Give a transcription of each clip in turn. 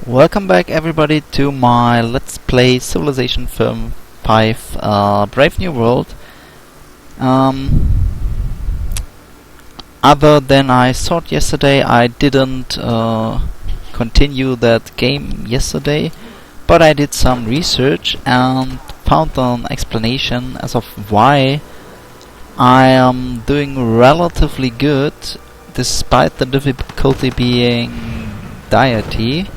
Welcome back everybody to my Let's Play Civilization Film 5 Brave New World. Other than I thought yesterday, I didn't continue that game yesterday, but I did some research and found an explanation as of why I am doing relatively good despite the difficulty being deity.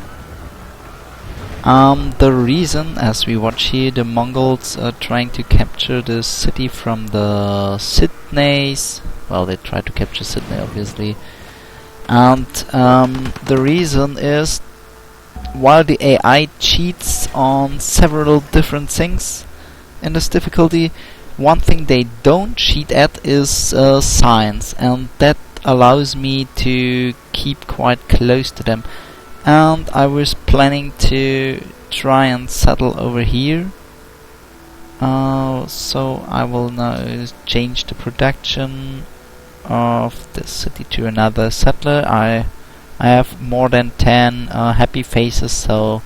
The reason, as we watch here, the Mongols are trying to capture the city from the Sydneys. Well, they try to capture Sydney, obviously. And the reason is, while the AI cheats on several different things in this difficulty, one thing they don't cheat at is science, and that allows me to keep quite close to them. And I was planning to try and settle over here. So I will now change the production of the city to another settler. I have more than 10 happy faces, so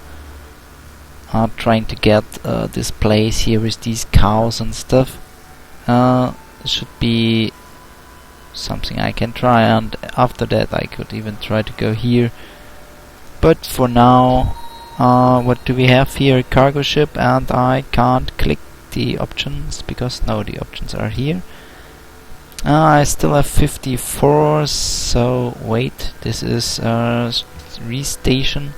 I'm trying to get this place here with these cows and stuff. Should be something I can try, and after that I could even try to go here. But for now, what do we have here? Cargo ship, and I can't click the options because the options are here. I still have 54, so wait, this is restation.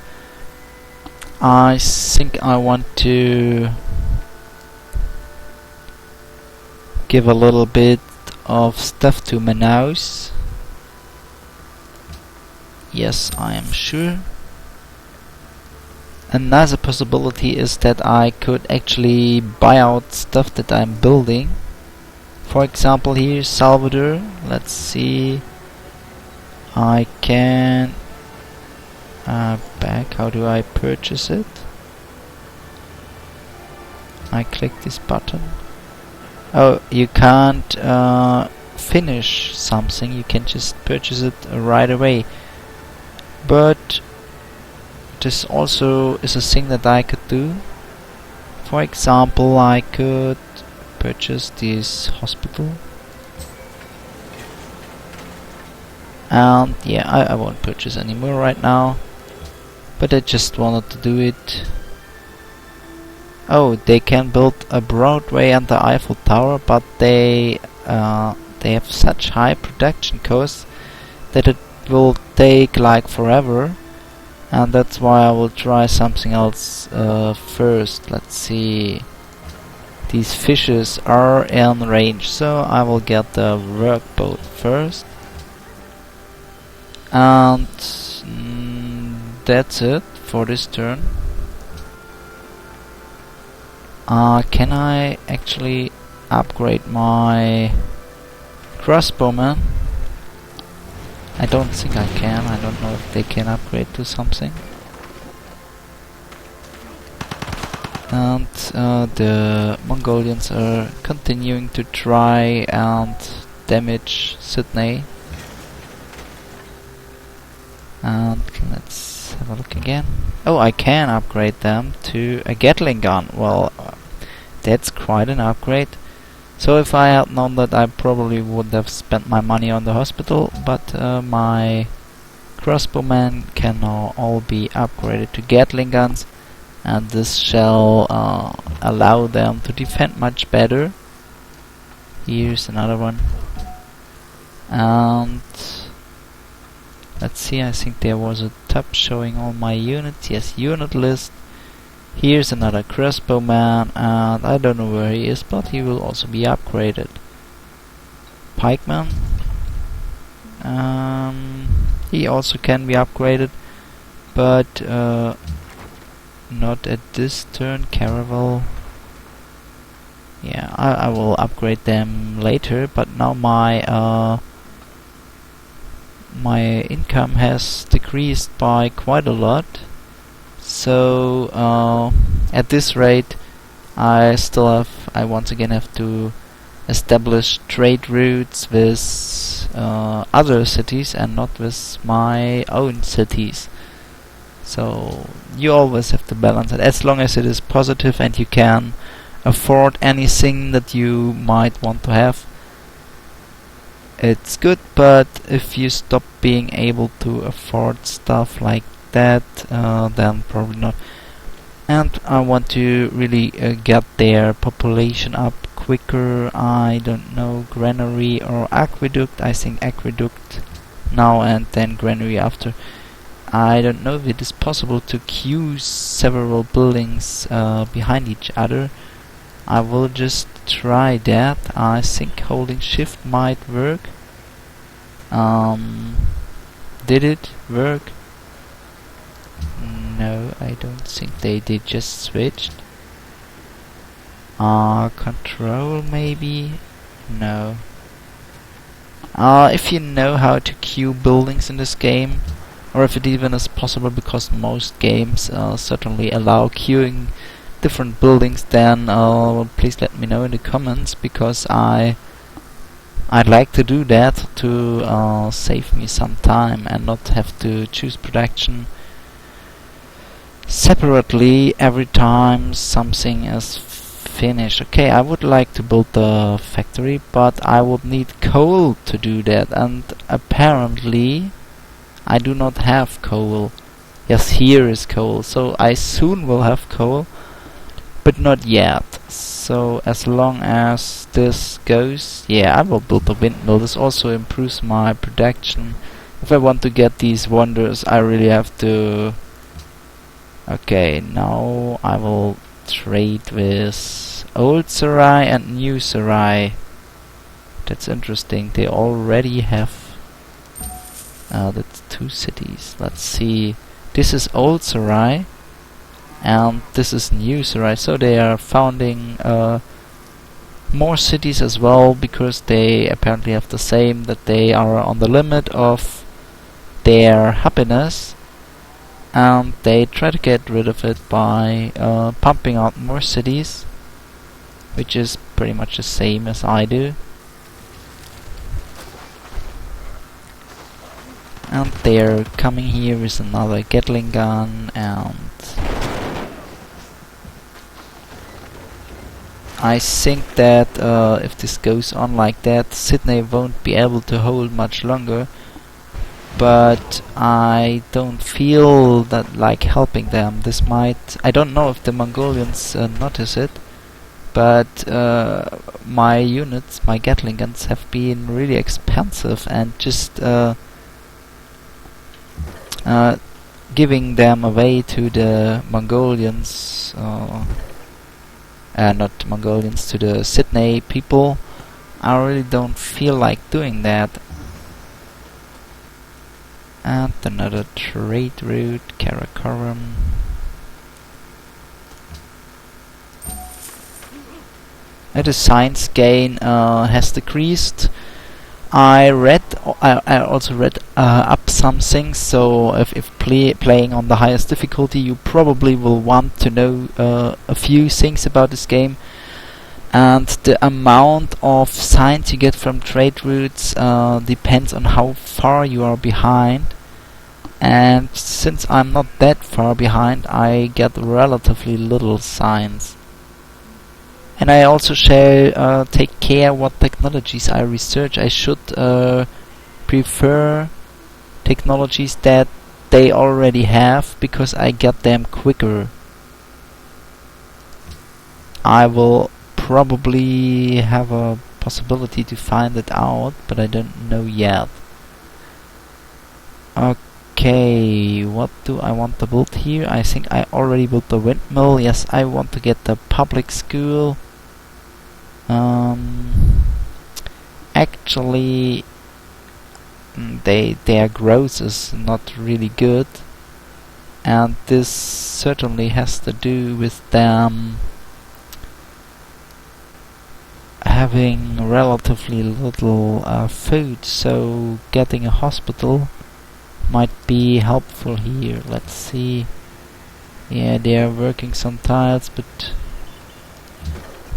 I think I want to give a little bit of stuff to Manaus. Yes, I am sure. Another possibility is that I could actually buy out stuff that I'm building. For example, here Salvador. Let's see. I can back. How do I purchase it? I click this button. Oh, you can't finish something. You can just purchase it right away. But this also is a thing that I could do. For example, I could purchase this hospital. And yeah, I won't purchase anymore right now. But I just wanted to do it. Oh, they can build a Broadway and the Eiffel Tower, but they have such high production costs that it will take like forever. And that's why I will try something else first. Let's see. These fishes are in range, so I will get the workboat first. And that's it for this turn. Can I actually upgrade my crossbowman? I don't think I can. I don't know if they can upgrade to something. And the Mongolians are continuing to try and damage Sydney. And let's have a look again. Oh, I can upgrade them to a Gatling gun. Well, that's quite an upgrade. So if I had known that, I probably would have spent my money on the hospital, but my crossbowmen can now all be upgraded to Gatling guns, and this shall allow them to defend much better. Here's another one. And let's see, I think there was a tab showing all my units. Yes, unit list. Here's another crossbowman, and I don't know where he is, but he will also be upgraded. Pikeman. He also can be upgraded, but not at this turn. Caravel. Yeah, I will upgrade them later, but now my income has decreased by quite a lot. So at this rate, I once again have to establish trade routes with other cities and not with my own cities. So you always have to balance it, as long as it is positive and you can afford anything that you might want to have. It's good, but if you stop being able to afford stuff like that, then probably not. And I want to really get their population up quicker. I don't know, granary or aqueduct. I think aqueduct now and then granary after. I don't know if it is possible to queue several buildings behind each other. I will just try that. I think holding shift might work. Did it work? No, I don't think they just switched. Control maybe? No. If you know how to queue buildings in this game, or if it even is possible, because most games certainly allow queuing different buildings, then please let me know in the comments, because I'd like to do that to save me some time and not have to choose production separately every time something is finished. Okay, I would like to build the factory, but I would need coal to do that, and apparently I do not have coal. Yes, here is coal, so I soon will have coal, but not yet. So as long as this goes, yeah, I will build a windmill. This also improves my production. If I want to get these wonders, I really have to... Okay, now I will trade with Old Sarai and New Sarai. That's interesting. They already have that's 2 cities. Let's see. This is Old Sarai and this is New Sarai. So they are founding more cities as well, because they apparently have the same, that they are on the limit of their happiness. And they try to get rid of it by pumping out more cities, which is pretty much the same as I do. And they're coming here with another Gatling gun, and I think that if this goes on like that, Sydney won't be able to hold much longer. But I don't feel that like helping them. This might... I don't know if the Mongolians notice it, but my units, my Gatling guns, have been really expensive, and just giving them away to the Mongolians, not Mongolians, to the Sydney people, I really don't feel like doing that. And another trade route, Karakoram. The science gain has decreased. I also read up some things, so if playing on the highest difficulty, you probably will want to know a few things about this game. And the amount of science you get from trade routes depends on how far you are behind. And since I'm not that far behind, I get relatively little science. And I also shall take care what technologies I research. I should prefer technologies that they already have, because I get them quicker. I will probably have a possibility to find it out, but I don't know yet. Okay, what do I want to build here? I think I already built the windmill. Yes, I want to get the public school. Actually, their growth is not really good, and this certainly has to do with them having relatively little food, so getting a hospital might be helpful here. Let's see. Yeah, they are working some tiles, but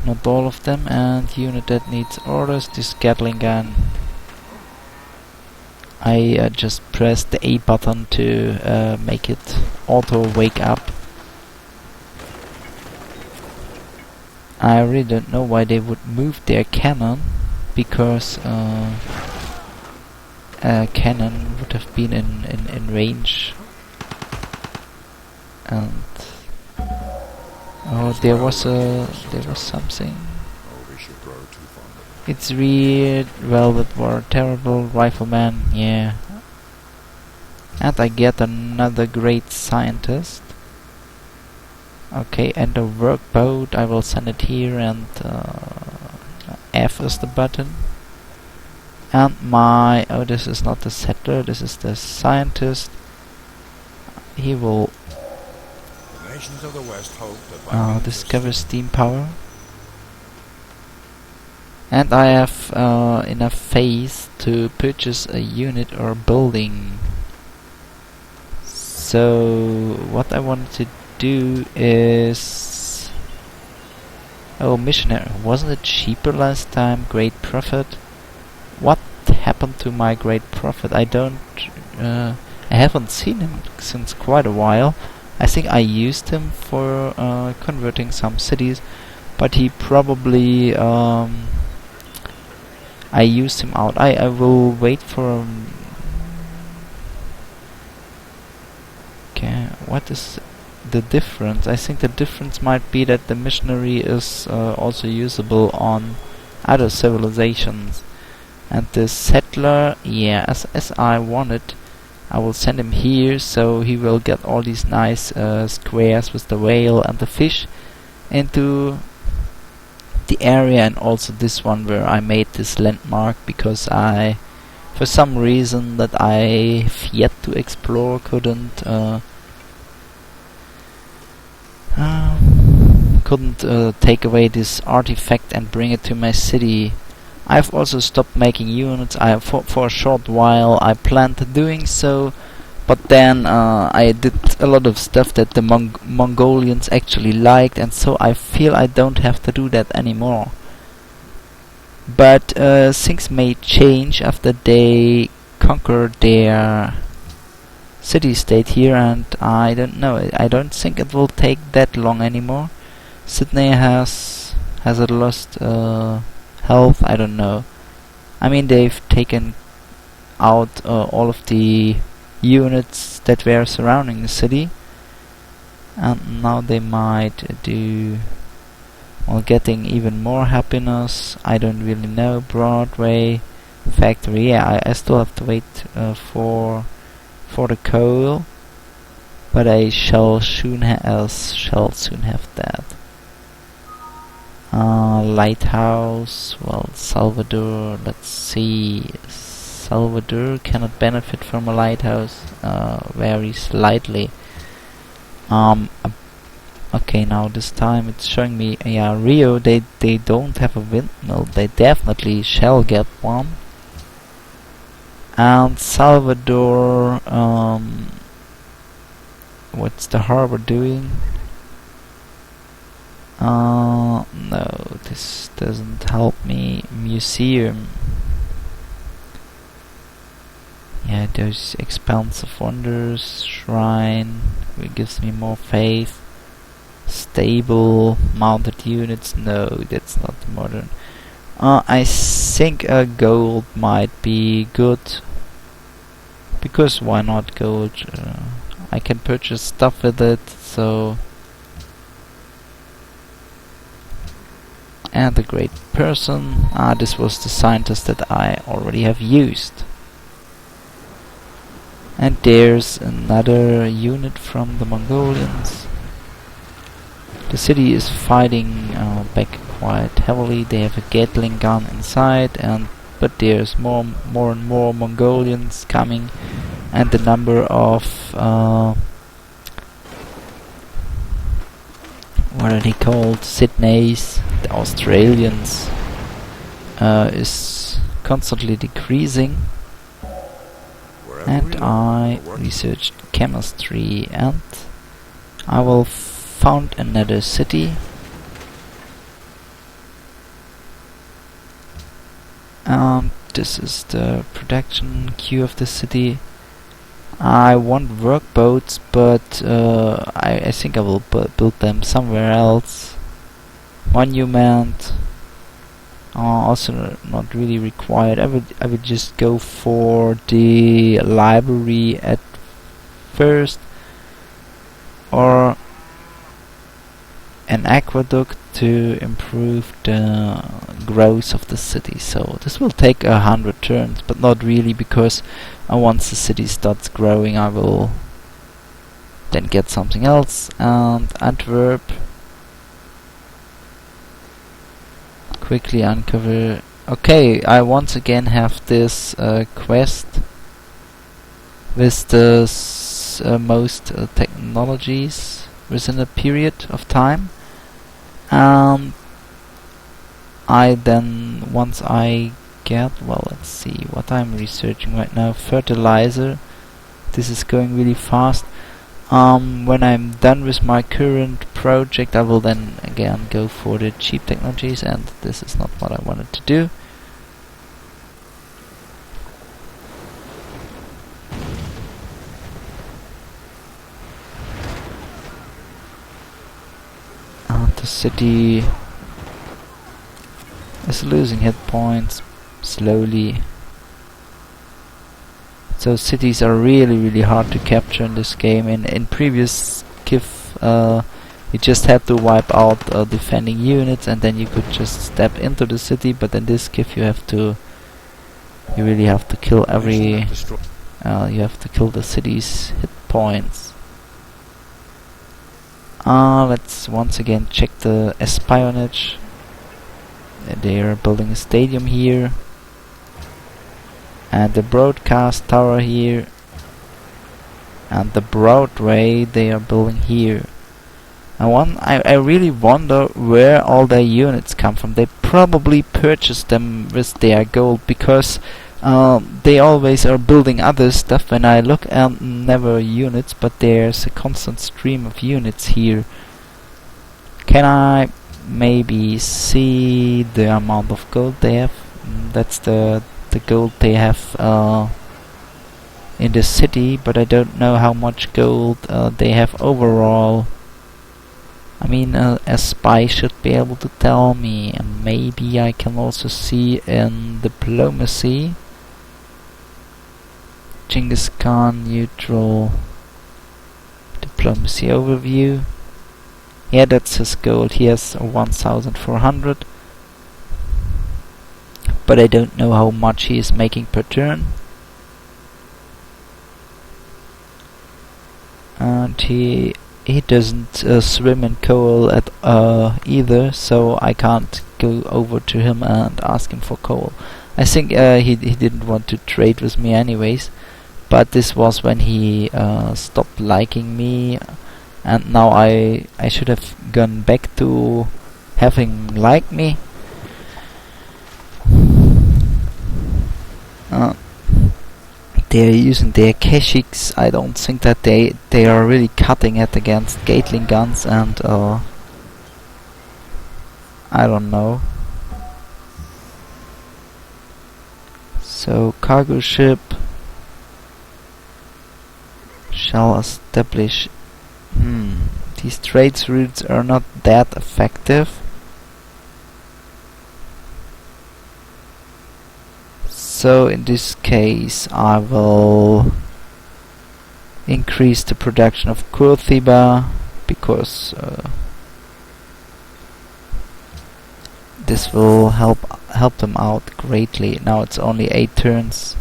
not all of them. And unit that needs orders, this Gatling gun. I just pressed the A button to make it auto wake up. I really don't know why they would move their cannon, because a cannon would have been in range. And oh, there was something. It's weird. Velvet War, terrible rifleman, yeah. And I get another great scientist. Okay, and a workboat. I will send it here, and F is the button. And oh, this is not the settler, this is the scientist. He will the nations of the West hope that discover steam power. And I have enough faith to purchase a unit or building. So what I wanted to do is... Oh, missionary. Wasn't it cheaper last time? Great prophet. What happened to my great prophet? I haven't seen him since quite a while. I think I used him for converting some cities, but he probably... I used him out. I will wait for... Okay, what is the difference? I think the difference might be that the missionary is also usable on other civilizations. And the settler, yeah, as I wanted, I will send him here, so he will get all these nice squares with the whale and the fish into the area, and also this one where I made this landmark, because I, for some reason that I've yet to explore, couldn't take away this artifact and bring it to my city. I've also stopped making units. For a short while I planned doing so, but then I did a lot of stuff that the Mongolians actually liked, and so I feel I don't have to do that anymore. But things may change after they conquer their city-state here, and I don't know. I don't think it will take that long anymore. Sydney has it lost health? I don't know. I mean, they've taken out all of the units that were surrounding the city, and now they might do, well, getting even more happiness. I don't really know. Broadway factory, yeah, I still have to wait for the coal, but I shall soon have that. Lighthouse, well, Salvador, let's see. Salvador cannot benefit from a lighthouse very slightly. Okay, now this time it's showing me, yeah, Rio, they don't have a windmill. They definitely shall get one. And Salvador, what's the harbor doing? No, this doesn't help me. Museum. Yeah, those expansive wonders. Shrine, it gives me more faith. Stable, mounted units. No, that's not modern. I think gold might be good, because why not gold? I can purchase stuff with it, so... And the great person, this was the scientist that I already have used. And there's another unit from the Mongolians. The city is fighting back quite heavily. They have a Gatling gun inside, but there's more and more Mongolians coming, and the number of what are they called? Sydneys, the Australians, is constantly decreasing. And I researched chemistry, and I will found another city. This is the production queue of the city. I want workboats, but I think I will build them somewhere else. Monument, also not really required. I would just go for the library at first, or an aqueduct to improve the growth of the city. So this will take 100 turns, but not really, because once the city starts growing I will then get something else. And Antwerp, quickly uncover. Okay, I once again have this quest with the most technologies within a period of time. I then, once I get, well, let's see what I'm researching right now. Fertilizer. This is going really fast. When I'm done with my current project, I will then again go for the cheap technologies, and this is not what I wanted to do. The city is losing hit points slowly. So cities are really hard to capture in this game. In previous KIF, you just had to wipe out defending units, and then you could just step into the city. But in this KIF, you really have to kill every. You have to kill the city's hit points. Let's once again check the espionage. They are building a stadium here, and the broadcast tower here, and the Broadway they are building here. And I really wonder where all their units come from. They probably purchased them with their gold, because they always are building other stuff when I look, and never units, but there's a constant stream of units here. Can I maybe see the amount of gold they have? That's the gold they have in the city, but I don't know how much gold they have overall. I mean, a spy should be able to tell me, and maybe I can also see in diplomacy. Genghis Khan neutral diplomacy overview. Yeah, that's his gold. He has 1,400, but I don't know how much he is making per turn. And he doesn't swim in coal at either, so I can't go over to him and ask him for coal. I think he didn't want to trade with me anyways, but this was when he stopped liking me, and now I should have gone back to having liked me. They're using their Keshiks. I don't think that they are really cutting it against Gatling guns, and I don't know. So cargo ship shall establish. These trade routes are not that effective. So in this case I will increase the production of Kurthiba, because this will help them out greatly. Now it's only 8 turns.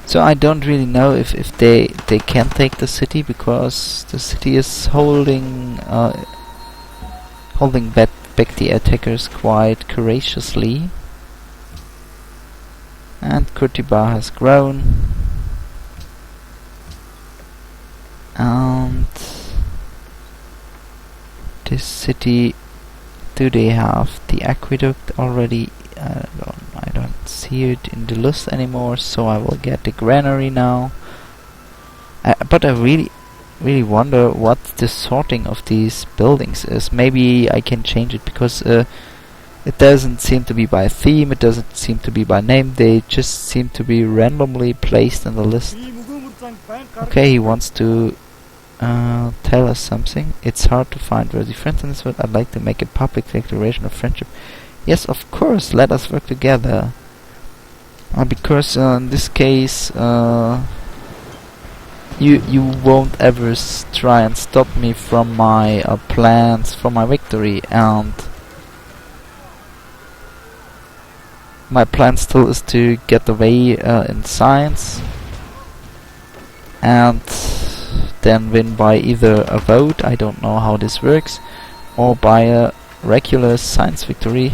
So I don't really know if they can take the city, because the city is holding back the attackers quite courageously. And Kurtiba has grown. And this city, do they have the aqueduct already? I don't see it in the list anymore, so I will get the granary now. But I really wonder what the sorting of these buildings is. Maybe I can change it, because it doesn't seem to be by theme, it doesn't seem to be by name, they just seem to be randomly placed in the list. Okay, he wants to tell us something. It's hard to find worthy friends in this world. I'd like to make a public declaration of friendship. Yes, of course, let us work together. Because in this case, you won't ever try and stop me from my plans for my victory, and my plan still is to get away in science and then win by either a vote, I don't know how this works, or by a regular science victory,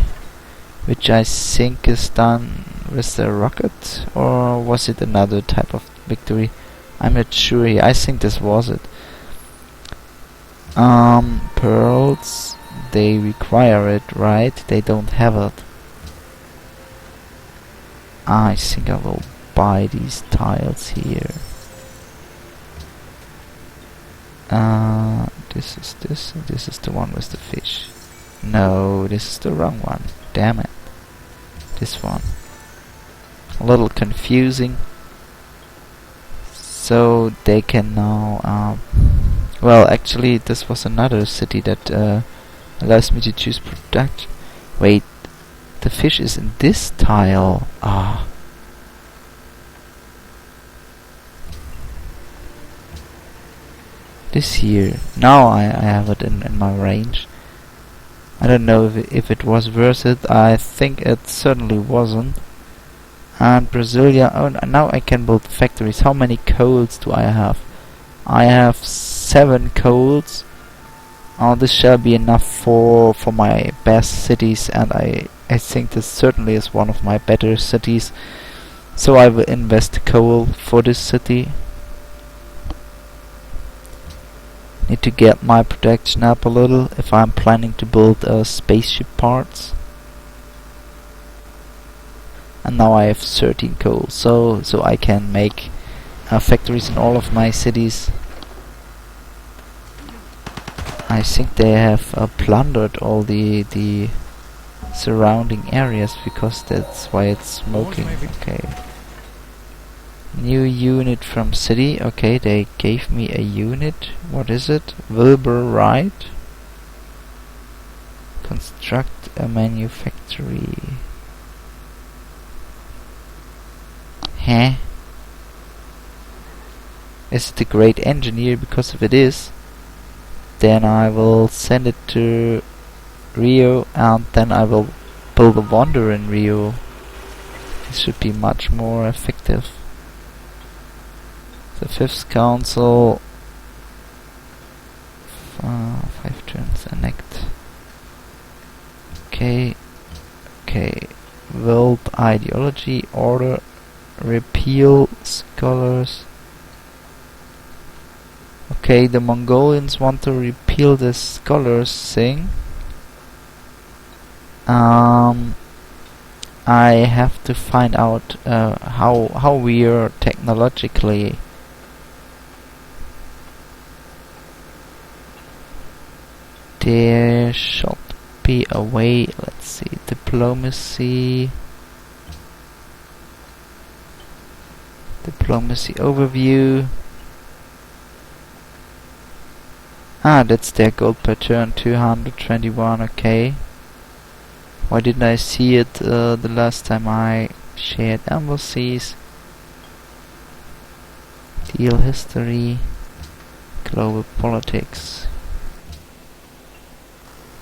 which I think is done with the rocket, or was it another type of victory? I'm not sure. I think this was it. Pearls, they require it, right? They don't have it. I think I will buy these tiles here. This is the one with the fish. No, this is the wrong one. Damn it. This one. A little confusing. So they can now... well, actually, this was another city that allows me to choose production. Wait, the fish is in this tile. Ah. This here. Now I have it in my range. I don't know if it was worth it. I think it certainly wasn't. And Brasilia. Oh, now I can build factories. How many coals do I have? I have 7 coals. Oh, this shall be enough for my best cities, and I think this certainly is one of my better cities. So I will invest coal for this city. Need to get my production up a little if I'm planning to build spaceship parts. And now I have 13 coal, so I can make factories in all of my cities. I think they have plundered all the surrounding areas, because that's why it's smoking. Okay. New unit from city. Okay, they gave me a unit. What is it? Wilbur Wright. Construct a manufactory. Huh? Is it a great engineer? Because if it is, then I will send it to Rio, and then I will build a wonder in Rio. This should be much more effective. The 5th Council, 5 turns enact. Okay. World ideology, order, repeal, scholars. Okay, the Mongolians want to repeal the scholars thing. I have to find out how we are technologically. There should be a way. Let's see. Diplomacy overview. Ah, that's their gold per turn, 221. Okay. Why didn't I see it the last time I shared embassies? Deal history, global politics.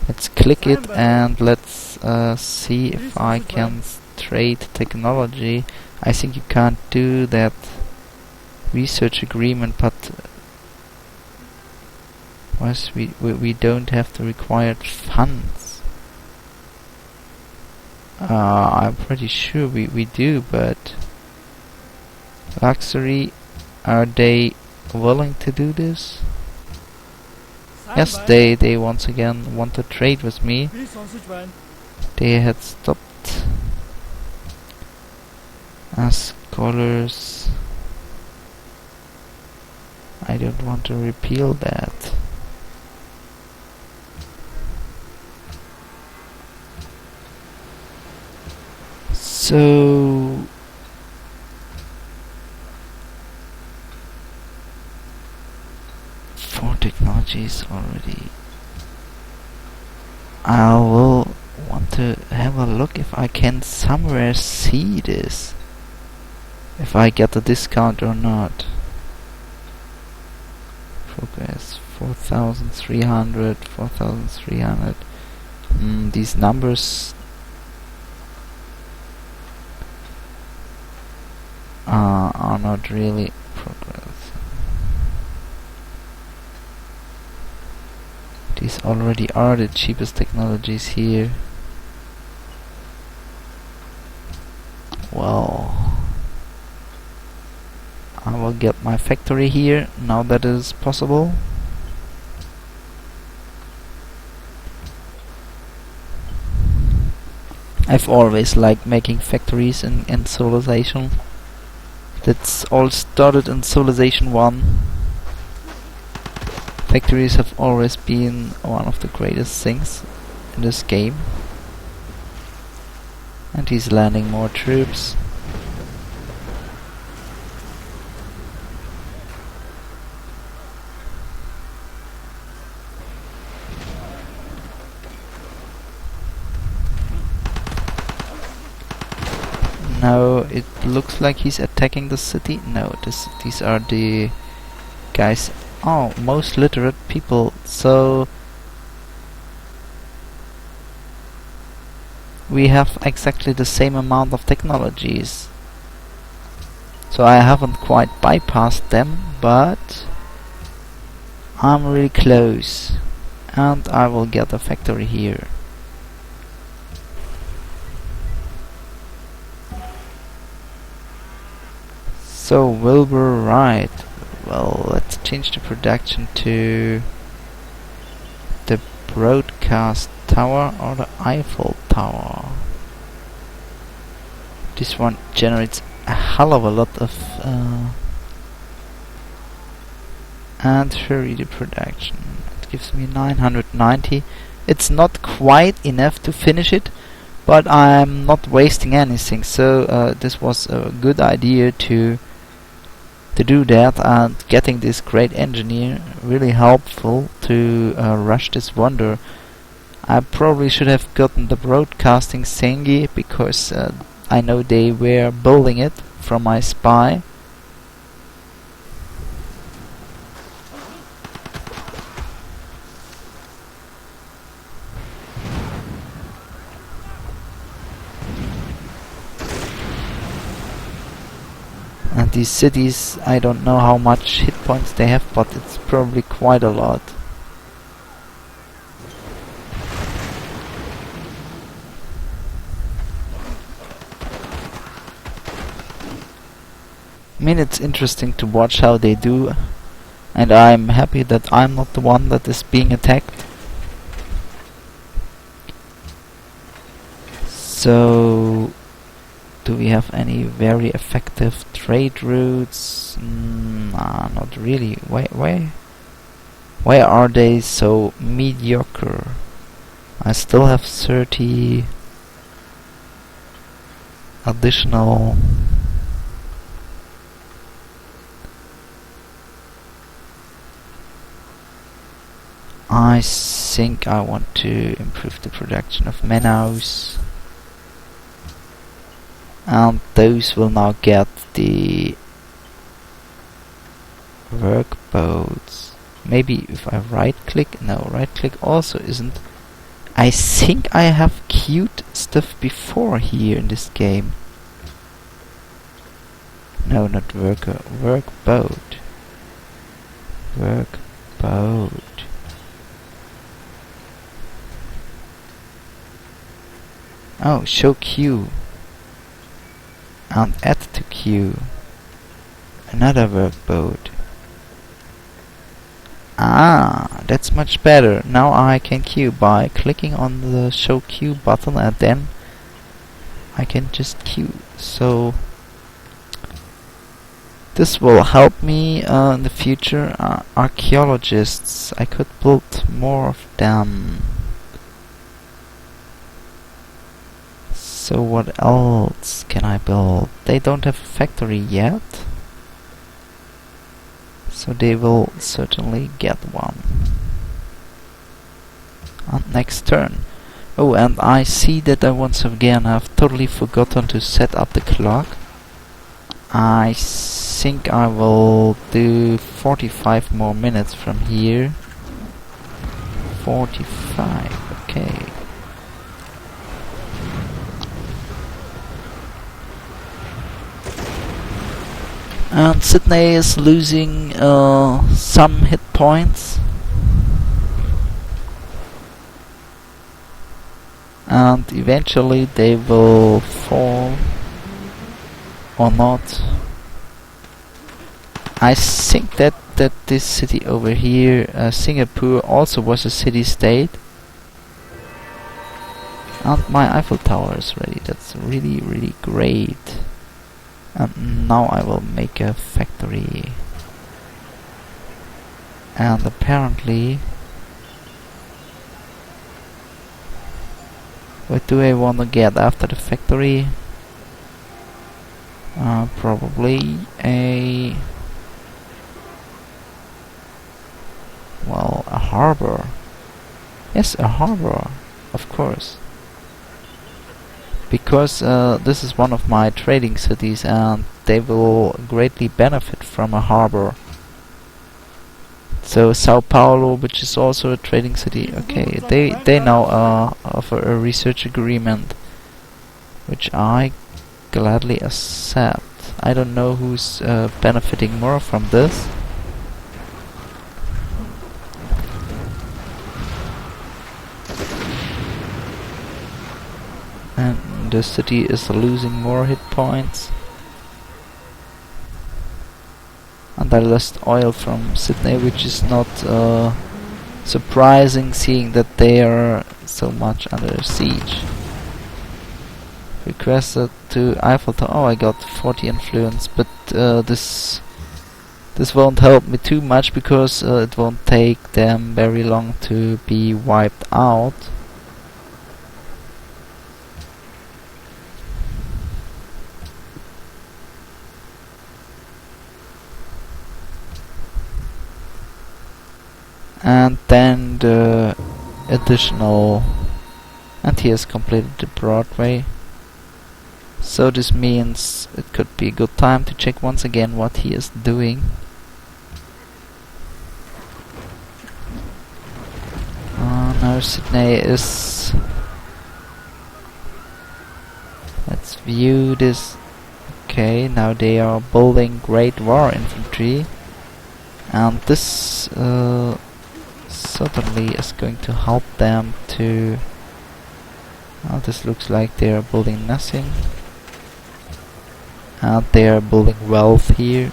Let's click it and let's see if I can trade technology. I think you can't do that research agreement, but we don't have the required funds. I'm pretty sure we do, but luxury, are they willing to do this? Yes, they once again want to trade with me. They had stopped. Scholars. I don't want to repeal that. So for technologies already, I will want to have a look if I can somewhere see this, if I get a discount or not. Progress 4,300, 4,300. These numbers are not really progress. These already are the cheapest technologies here. Well, I will get my factory here now that it is possible. I've always liked making factories in Civilization. That's all started in Civilization 1. Factories have always been one of the greatest things in this game. And he's landing more troops. No, it looks like he's attacking the city. No, these are the guys. Oh, most literate people. So we have exactly the same amount of technologies. So I haven't quite bypassed them, but I'm really close. And I will get a factory here. So Wilbur, right. Well, let's change the production to the broadcast tower or the Eiffel Tower. This one generates a hell of a lot of and hurry the production. It gives me 990. It's not quite enough to finish it, but I'm not wasting anything, so this was a good idea to do that, and getting this great engineer really helpful to rush this wonder. I probably should have gotten the broadcasting thingy because I know they were building it from my spy. And these cities, I don't know how much hit points they have, but it's probably quite a lot. I mean, it's interesting to watch how they do, and I'm happy that I'm not the one that is being attacked. So, do we have any very effective trade routes? Nah, not really. Why are they so mediocre? I still have 30 additional I think I want to improve the production of Menaus. And those will now get the workboats. Maybe if I right click, no, right click also isn't. I think I have queued stuff before here in this game. No, not worker, workboat. Workboat. Oh, show queue. And add to queue. Another workboat. Ah, that's much better. Now I can queue by clicking on the show queue button, and then I can just queue. So This will help me in the future. Archaeologists, I could build more of them. So what else can I build? They don't have a factory yet, so they will certainly get one on next turn. Oh, and I see that I once again have totally forgotten to set up the clock. I think I will do 45 more minutes from here. 45, okay. And Sydney is losing some hit points. And eventually they will fall or not. I think that this city over here, Singapore, also was a city-state. And my Eiffel Tower is ready. That's really, really great. And now I will make a factory. And apparently, what do I want to get after the factory? Probably a harbor. Yes, a harbor, of course. Because this is one of my trading cities and they will greatly benefit from a harbor. So Sao Paulo, which is also a trading city, okay, they now offer a research agreement, which I gladly accept. I don't know who's benefiting more from this. And the city is losing more hit points. And I lost oil from Sydney, which is not surprising, seeing that they are so much under siege. Requested to Eiffel Tower. Oh, I got 40 influence, but this won't help me too much because it won't take them very long to be wiped out. And then the additional, and he has completed the Broadway. So this means it could be a good time to check once again what he is doing. Now Sydney is... Let's view this. Okay, now they are building Great War infantry. And this certainly is going to help them to... Well, this looks like they are building nothing. And they are building wealth here.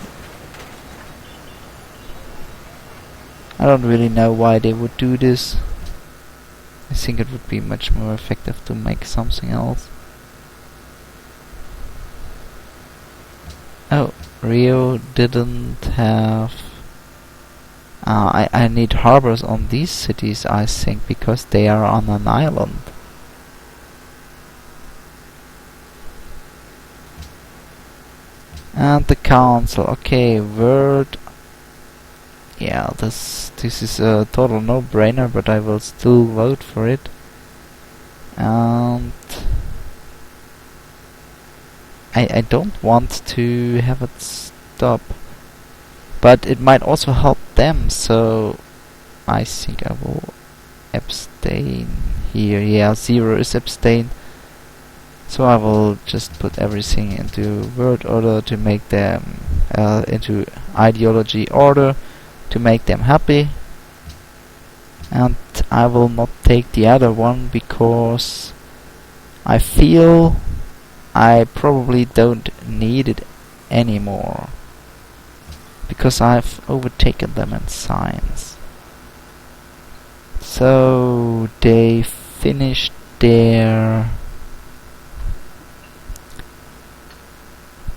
I don't really know why they would do this. I think it would be much more effective to make something else. Oh, Rio didn't have... I need harbors on these cities, I think, because they are on an island. And the council, okay, word. Yeah, this is a total no-brainer, but I will still vote for it. And I don't want to have it stop, but it might also help them, so I think I will abstain here. Yeah, 0 is abstain. So I will just put everything into word order to make them into ideology order to make them happy. And I will not take the other one because I feel I probably don't need it anymore, because I've overtaken them in science. So they finished their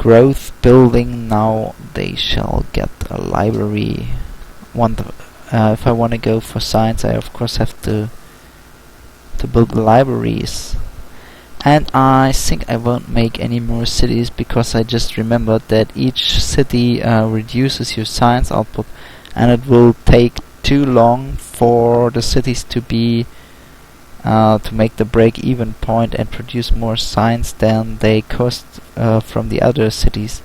growth building. Now they shall get a library. If I want to go for science, I of course have to build libraries. And I think I won't make any more cities, because I just remembered that each city reduces your science output, and it will take too long for the cities to be to make the break-even point and produce more science than they cost from the other cities.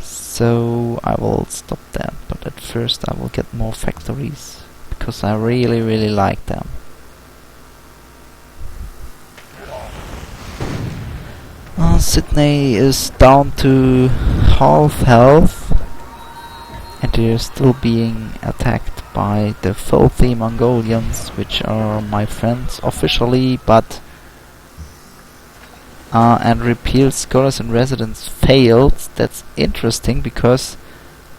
So I will stop that, but at first I will get more factories, because I really like them. Sydney is down to half health, and they're still being attacked by the filthy Mongolians, which are my friends officially, but and repeal scholars and residents failed. That's interesting, because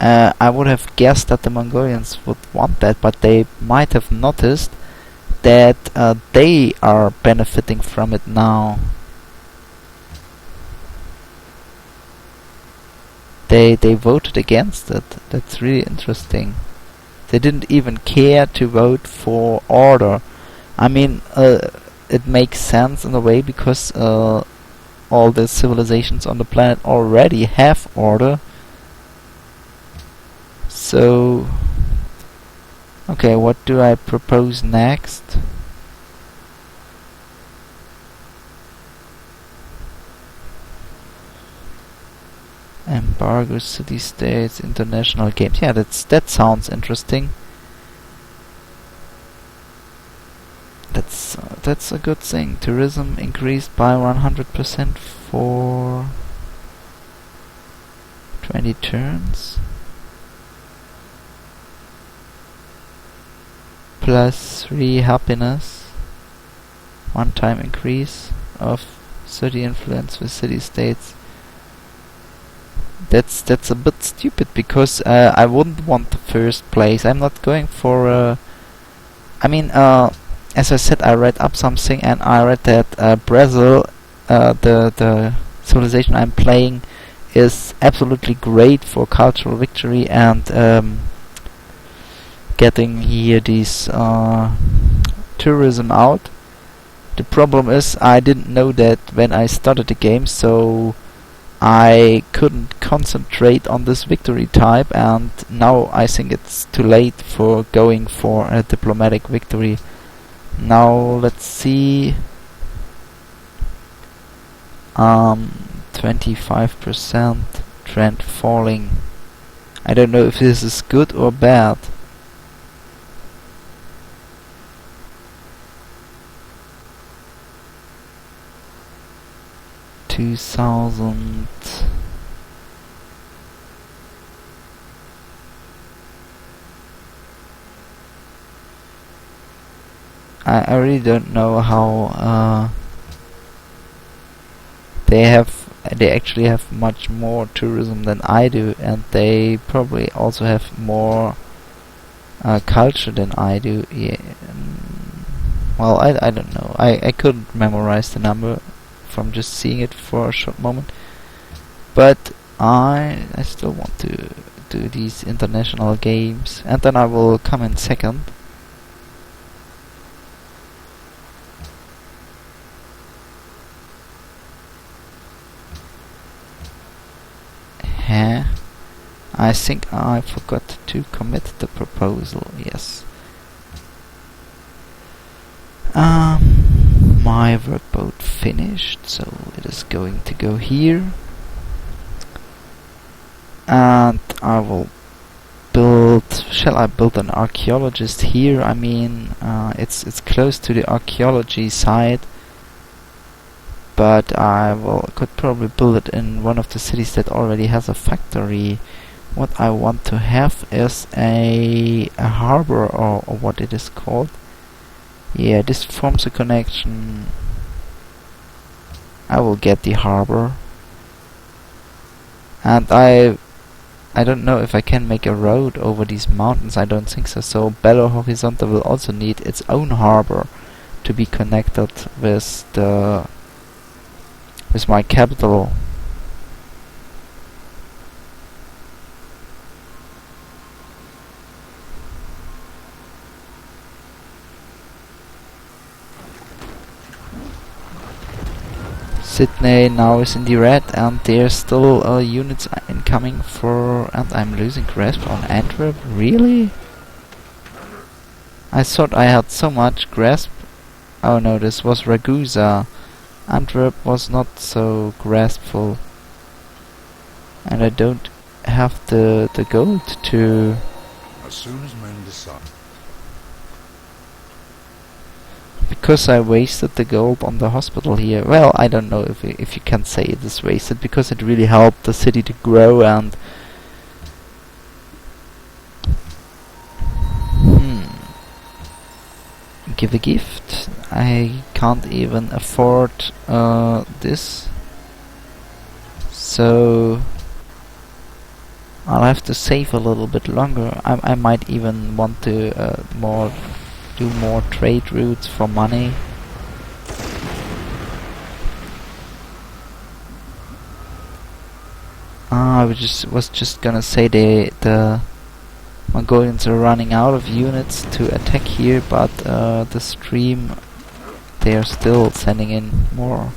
I would have guessed that the Mongolians would want that, but they might have noticed that they are benefiting from it now. They voted against it. That's really interesting. They didn't even care to vote for order. I mean, it makes sense in a way, because all the civilizations on the planet already have order. So, okay, what do I propose next? Embargo city-states, international games. Yeah, that sounds interesting. That's a good thing. Tourism increased by 100% for 20 turns. Plus 3 happiness. One-time increase of 30 influence with city-states. That's a bit stupid, because I wouldn't want the first place. I'm not going for I mean, as I said, I read up something, and I read that Brazil, the civilization I'm playing, is absolutely great for cultural victory and getting here these tourism out. The problem is I didn't know that when I started the game, so I couldn't concentrate on this victory type, and now I think it's too late for going for a diplomatic victory. Now let's see. 25% trend falling. I don't know if this is good or bad. I really don't know how they actually have much more tourism than I do, and they probably also have more culture than I do. Yeah. Well, I don't know. I couldn't memorize the number from just seeing it for a short moment, but I still want to do these international games, and then I will come in second. I think I forgot to commit the proposal. Yes. My workboat finished, so it is going to go here, and I will build. Shall I build an archaeologist here? I mean, it's close to the archaeology side, but I could probably build it in one of the cities that already has a factory. What I want to have is a harbor, or what it is called. Yeah, this forms a connection. I will get the harbor, and I don't know if I can make a road over these mountains. I don't think so. So Belo Horizonte will also need its own harbor to be connected with my capital. Sydney now is in the red, and there's still units incoming for... And I'm losing grasp on Antwerp? Really? I thought I had so much grasp. Oh no, this was Ragusa. Antwerp was not so graspful. And I don't have the gold to... As soon as men decide. Because I wasted the gold on the hospital here. Well, I don't know if you can say it is wasted, because it really helped the city to grow and... Give a gift. I can't even afford this. So... I'll have to save a little bit longer. I might even want to do more trade routes for money. I was just gonna say the Mongolians are running out of units to attack here, but the stream, they are still sending in more.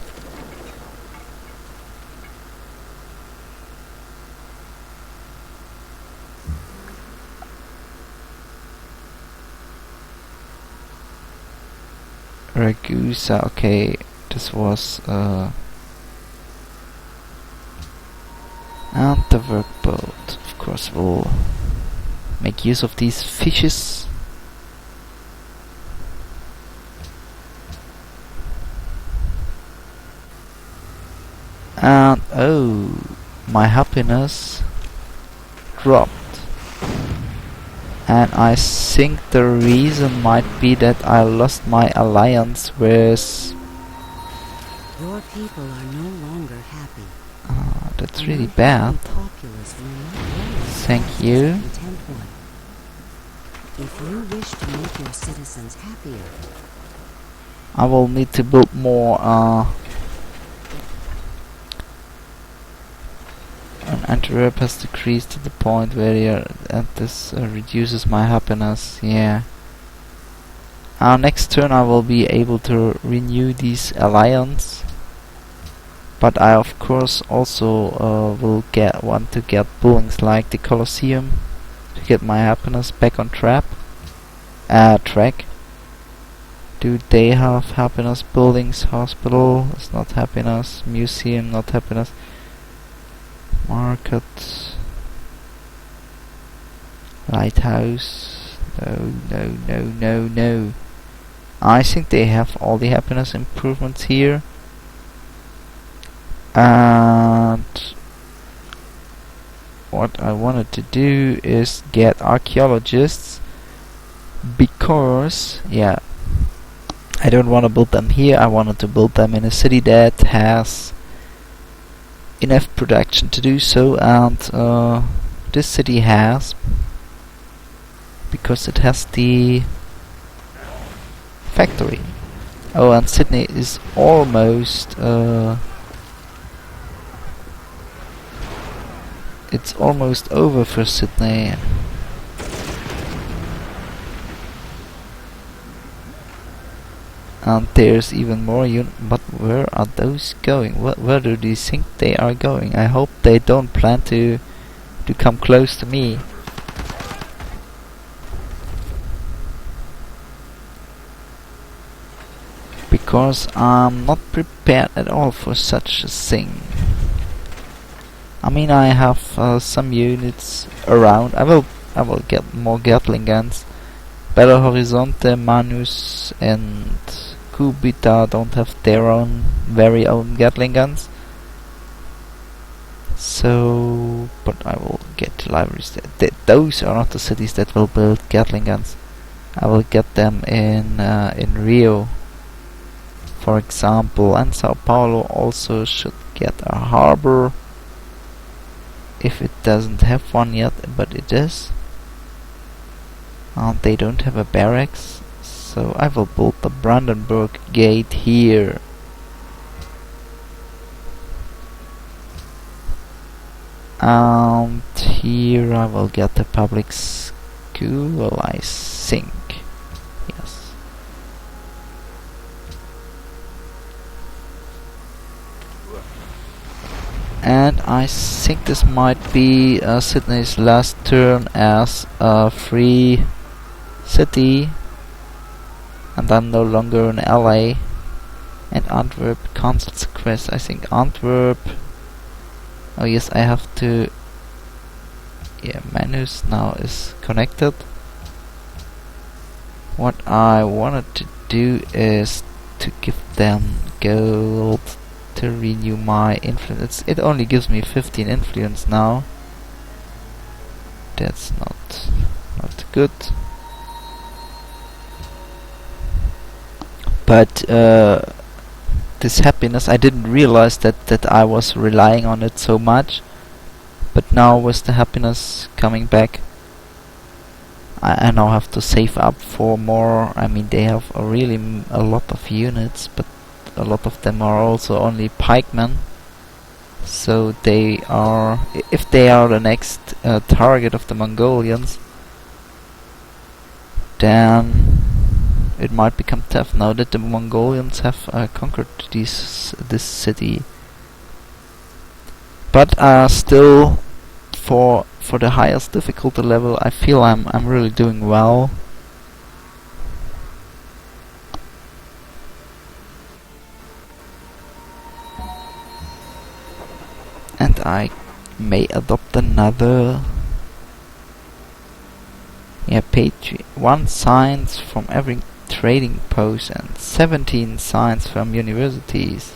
Ragusa, okay, this was and the workboat. Of course we'll make use of these fishes. And oh, my happiness dropped. And I think the reason might be that I lost my alliance with... Your people are no longer happy. That's really bad. Thank you. If you wish to make your citizens happier, I will need to build more and Antwerp has decreased to the point where and this reduces my happiness. Yeah. Next turn I will be able to renew this alliance, but I of course also will want to get buildings like the Colosseum to get my happiness back on track. Do they have happiness buildings? Hospital is not happiness. Museum not happiness. Market. Lighthouse. No. I think they have all the happiness improvements here. And what I wanted to do is get archaeologists, because yeah, I don't want to build them here. I wanted to build them in a city that has enough production to do so, and this city has, because it has the factory. Oh, and Sydney is almost it's almost over for Sydney. And there's even more but where are those going? Where do you think they are going? I hope they don't plan to come close to me. Because I'm not prepared at all for such a thing. I mean, I have some units around. I will get more Gatling guns. Belo Horizonte, Manus and Kubita don't have their very own Gatling guns. So, but I will get libraries. Those are not the cities that will build Gatling guns. I will get them in Rio, for example, and Sao Paulo also should get a harbor. If it doesn't have one yet, but it does. They don't have a barracks, so I will build the Brandenburg Gate here. And here I will get the public school, I think. Yes. And I think this might be Sydney's last turn as a free city, and I'm no longer in LA. And Antwerp cancels the quest. I think Antwerp. Oh yes, I have to. Yeah, menus now is connected. What I wanted to do is to give them gold to renew my influence. It only gives me 15 influence now. That's not good. But this happiness, I didn't realize that I was relying on it so much. But now with the happiness coming back, I now have to save up for more. I mean, they have a lot of units, but a lot of them are also only pikemen. So they are, if they are the next target of the Mongolians, then it might become tough now that the Mongolians have conquered this city. But still, for the highest difficulty level, I feel I'm really doing well. And I may adopt another. Yeah, pay 1 science from every trading post and 17 science from universities.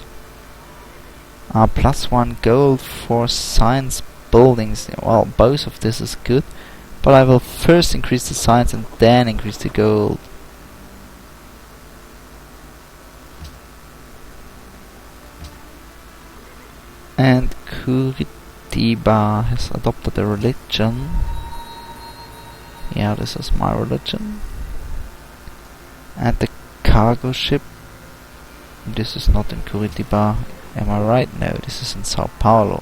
+1 gold for science buildings. Well, both of this is good, but I will first increase the science and then increase the gold. And Curitiba has adopted a religion. Yeah, this is my religion. And the cargo ship. This is not in Curitiba. Am I right? No, this is in Sao Paulo.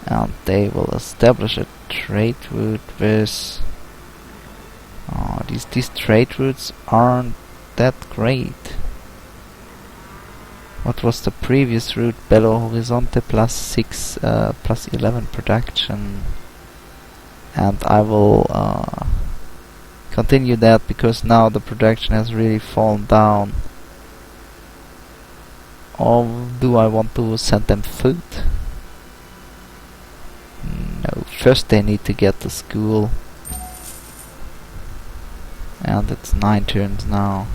And they will establish a trade route with... these trade routes aren't that great. What was the previous route? Belo Horizonte +6, +11 production. And I will continue that because now the production has really fallen down. Or do I want to send them food? No, first they need to get to school. And it's 9 turns now.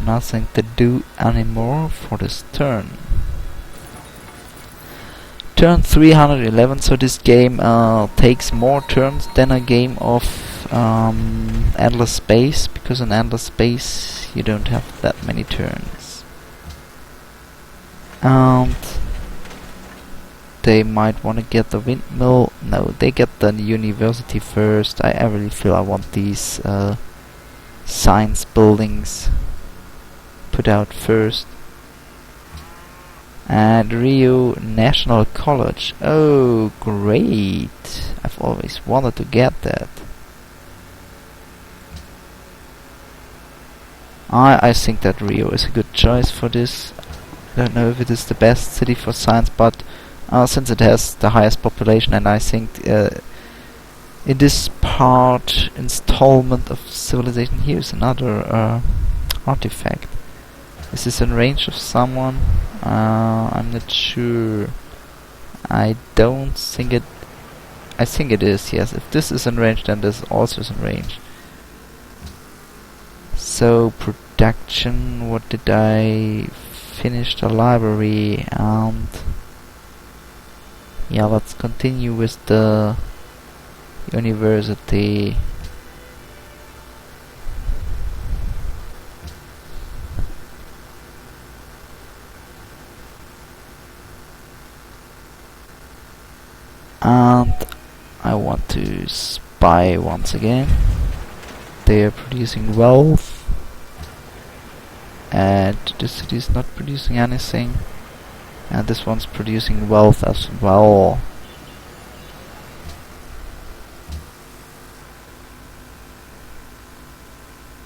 Nothing to do anymore for this turn. Turn 311, so this game takes more turns than a game of Endless Space, because in Endless Space you don't have that many turns. And they might want to get the windmill. No, they get the university first. I really feel I want these science buildings put out first. And Rio National College. Oh, great! I've always wanted to get that. I think that Rio is a good choice for this. I don't know if it is the best city for science, but since it has the highest population, and I think in this part installment of civilization, here's another artifact. Is this in range of someone? I'm not sure. I don't think it... I think it is, yes. If this is in range, then this also is in range. So, production, what did I... finish the library, and... yeah, let's continue with the... university. And I want to spy once again. They are producing wealth, and the city is not producing anything, and this one's producing wealth as well.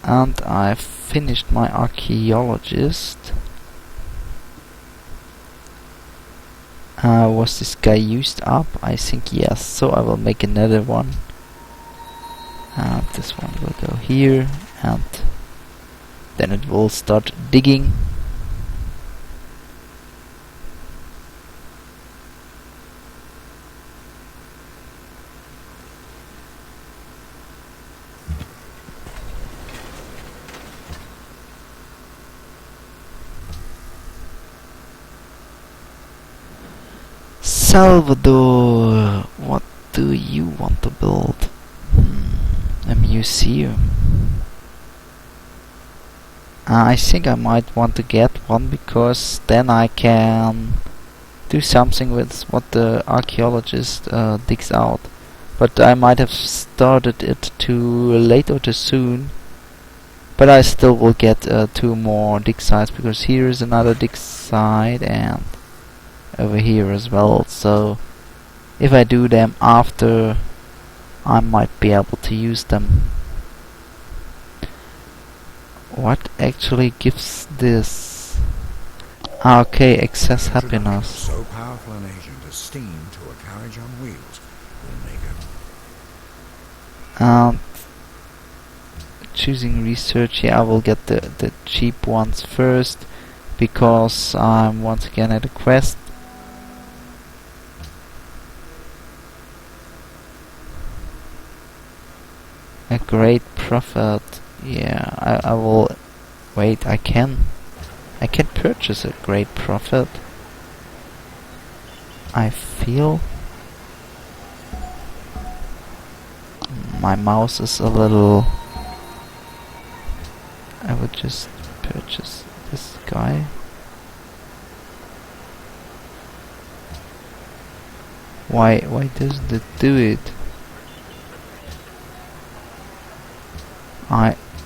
And I've finished my archaeologist. Was this guy used up? I think yes, so I will make another one. And this one will go here, and then it will start digging. Salvador, what do you want to build? A museum. I think I might want to get one, because then I can do something with what the archaeologist digs out. But I might have started it too late or too soon. But I still will get 2 more dig sites, because here is another dig site and over here as well. So if I do them after, I might be able to use them. What actually gives this? Okay, excess happiness. So powerful an agent as steam to a carriage on wheels will make it. Choosing research, yeah, I will get the cheap ones first, because I'm once again at a quest. A great profit. Yeah, I will wait. I can purchase a great profit. I feel my mouse is a little. I would just purchase this guy. Why doesn't it do it?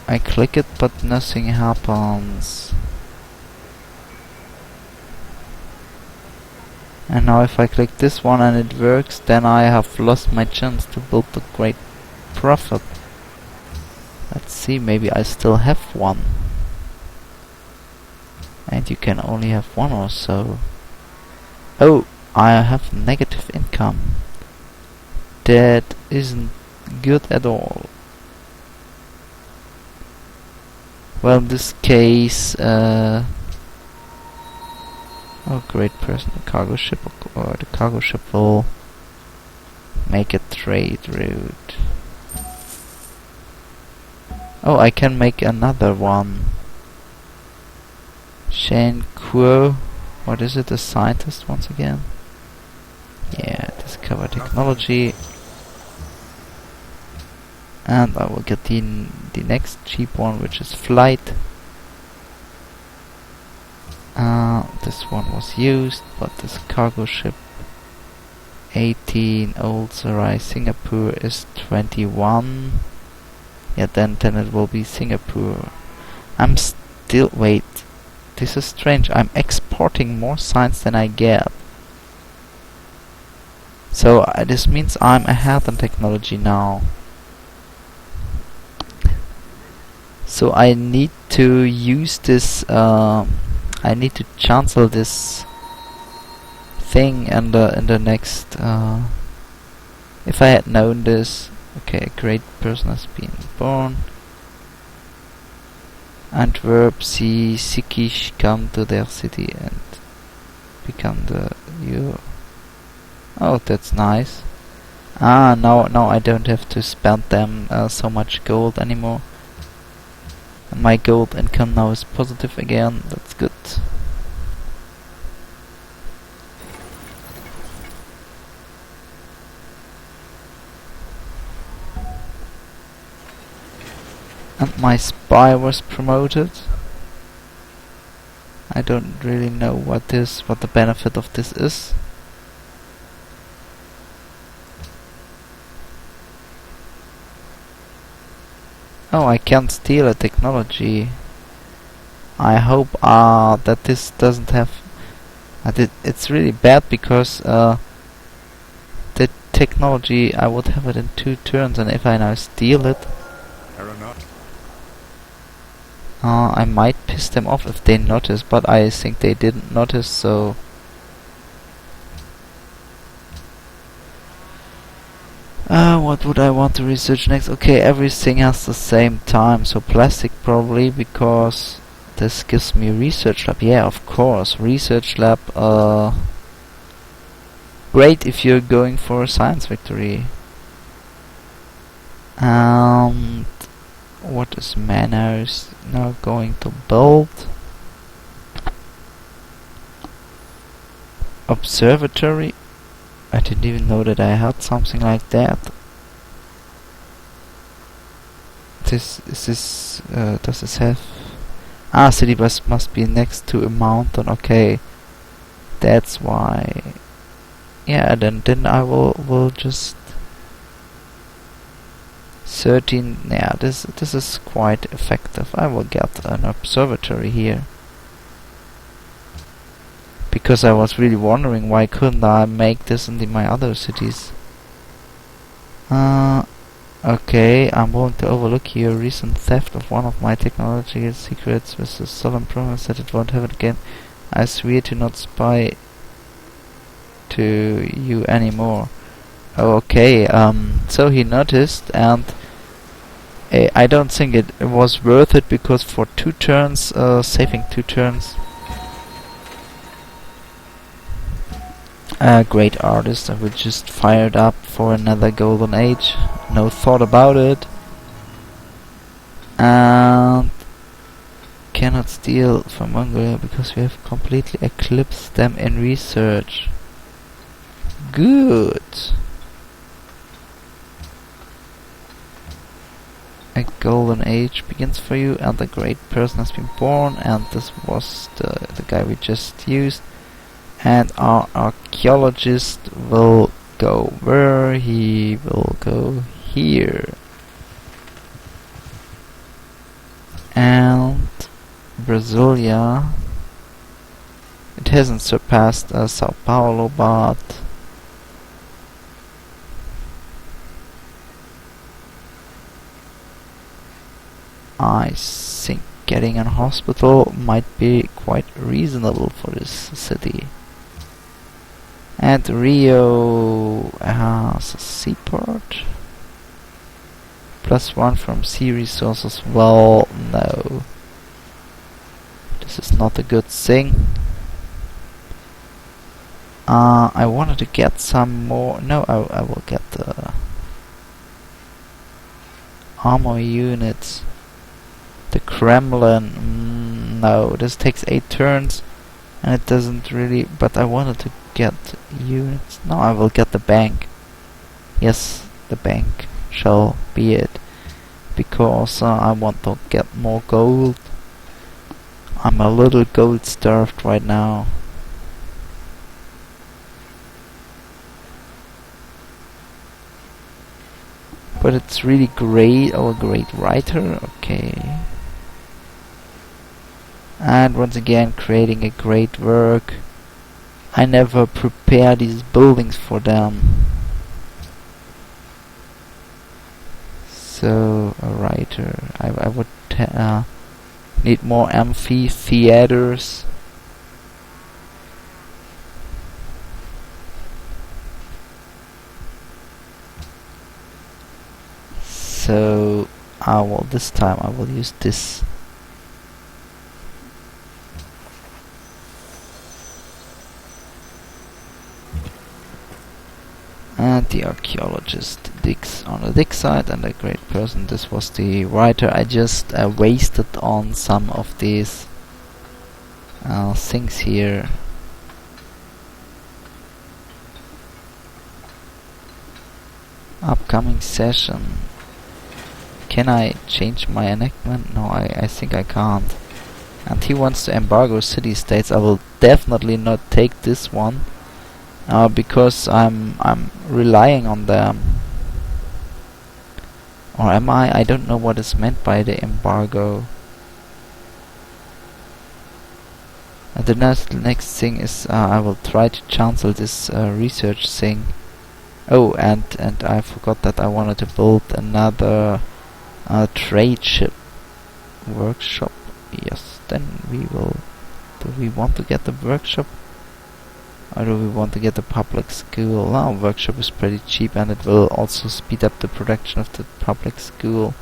I click it, but nothing happens. And now if I click this one and it works, then I have lost my chance to build the great profit. Let's see, maybe I still have one. And you can only have one or so. Oh, I have negative income. That isn't good at all. Well, in this case, oh, great person, the cargo ship, or the cargo ship will make a trade route. Oh, I can make another one. Shane Kuo, what is it, a scientist once again? Yeah, discover technology. And I will get the next cheap one, which is flight. This one was used, but this cargo ship 18, Old Sarai, Singapore is 21. Yeah, then it will be Singapore. I'm still, wait, this is strange. I'm exporting more science than I get. So this means I'm ahead in technology now. So I need to use this, I need to chancel this thing in the next, if I had known this. Okay, a great person has been born. Antwerp, see Sikhish come to their city and become the you. Oh, that's nice. Now I don't have to spend them so much gold anymore. And my gold income now is positive again. That's good. And my spy was promoted. I don't really know what the benefit of this is. Oh, I can't steal a technology. I hope that this doesn't have. It's really bad because the technology, I would have it in 2 turns, and if I now steal it, I might piss them off if they notice, but I think they didn't notice, so What would I want to research next? Okay, everything has the same time. So plastic probably, because this gives me research lab. Yeah, of course, research lab. Great if you're going for a science victory. And what is Manos now going to build? Observatory. I didn't even know that I had something like that. Does this have? City bus must be next to a mountain. Okay, that's why. Yeah, then I will just 13. Yeah, this is quite effective. I will get an observatory here. Because I was really wondering why couldn't I make this in my other cities. Okay, I'm willing to overlook here recent theft of one of my technological secrets with the solemn promise that it won't happen again. I swear to not spy to you anymore. Okay, so he noticed, and I don't think it was worth it, because for 2 turns, saving 2 turns. Great artist, I would just fire it up for another golden age. No thought about it. And cannot steal from Mongolia because we have completely eclipsed them in research. Good. A golden age begins for you, and a great person has been born, and this was the guy we just used. And our archaeologist will go where? He will go here. And Brasilia, it hasn't surpassed Sao Paulo, but I think getting a hospital might be quite reasonable for this city. And Rio has a seaport. +1 from sea resources. Well, no. This is not a good thing. I wanted to get some more. No, I will get the armor units. The Kremlin. No, this takes 8 turns. And it doesn't really. But I wanted to get units. No, I will get the bank. Yes, the bank shall be it. Because I want to get more gold. I'm a little gold starved right now. But it's really great. Oh, a great writer. Okay. And once again, creating a great work. I never prepare these buildings for them. So, a writer. I would need more amphitheaters. So, this time I will use this. And the archaeologist digs on the dig site, and a great person. This was the writer. I just wasted on some of these things here. Upcoming session. Can I change my enactment? No, I think I can't. And he wants to embargo city-states. I will definitely not take this one. Because I'm relying on them. Or am I? I don't know what is meant by the embargo. The next thing is I will try to cancel this research thing. Oh, and I forgot that I wanted to build another trade ship workshop. Yes, then we will. Do we want to get the workshop? Or do we want to get a public school? Now, workshop is pretty cheap and it will also speed up the production of the public school.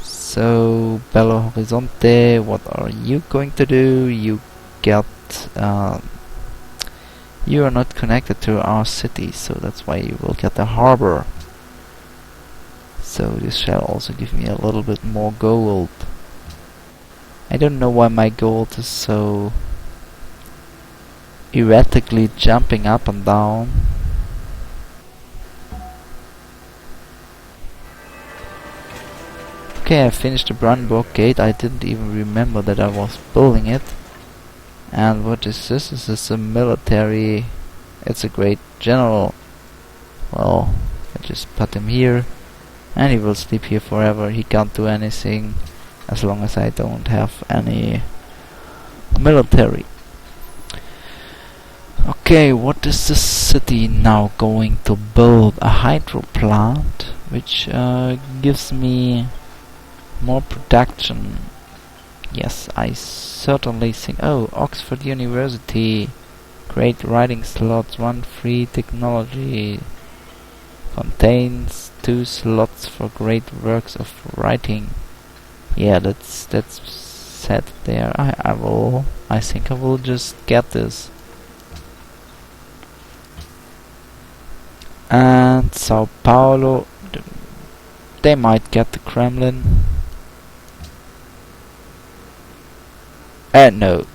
So, Belo Horizonte, what are you going to do? You get... you are not connected to our city, so that's why you will get the harbor. So this shall also give me a little bit more gold. I don't know why my gold is so erratically jumping up and down. Okay, I finished the Brandenburg Gate. I didn't even remember that I was building it. And what is this? Is this a military? It's a great general. Well, I just put him here. And he will sleep here forever. He can't do anything as long as I don't have any military. Okay, what is the city now going to build? A hydro plant, which gives me more production. Yes, I certainly think... Oh, Oxford University. Great writing slots, 1 free technology. Contains 2 slots for great works of writing. Yeah, that's set there. I think I will just get this. And Sao Paulo, they might get the Kremlin. No.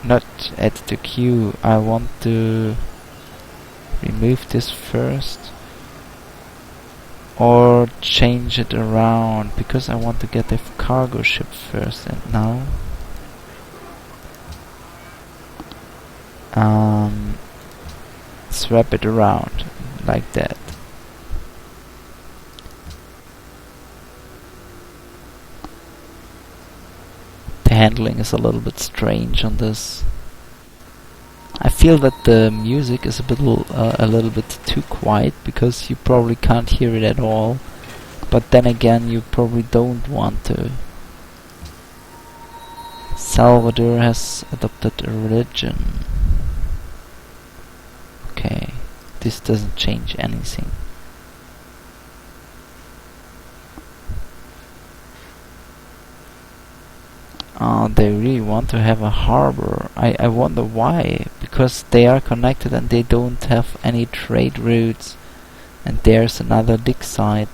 Not at the queue. I want to remove this first. Or change it around, because I want to get the cargo ship first. And now swap it around like that. The handling is a little bit strange on this. I feel that the music is a little bit too quiet, because you probably can't hear it at all. But then again, you probably don't want to. Salvador has adopted a religion. Okay, this doesn't change anything. They really want to have a harbor. I wonder why. Because they are connected and they don't have any trade routes. And there's another dig site.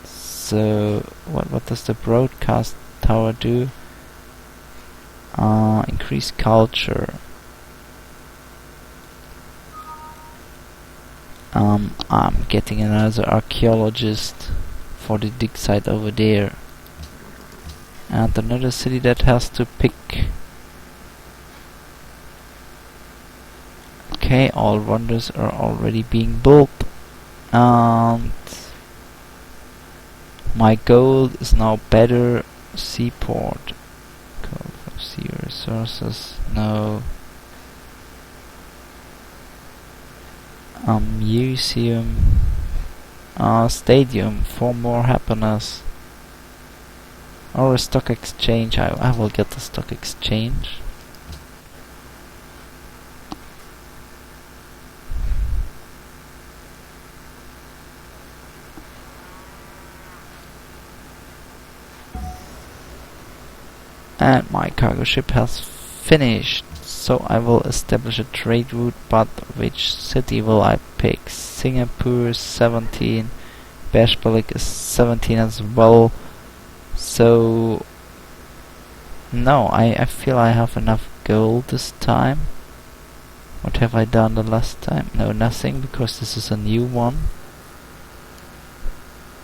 So what does the broadcast tower do? Increase culture. I'm getting another archaeologist for the dig site over there. And another city that has to pick. Okay, all wonders are already being built. And my goal is now better seaport. Call for sea resources. No. Museum. Stadium for more happiness. Or a stock exchange. I will get the stock exchange. And my cargo ship has finished. So I will establish a trade route, but which city will I pick? Singapore is 17. Bashbalik is 17 as well. So no, I feel I have enough gold this time. What have I done the last time? No, nothing, because this is a new one.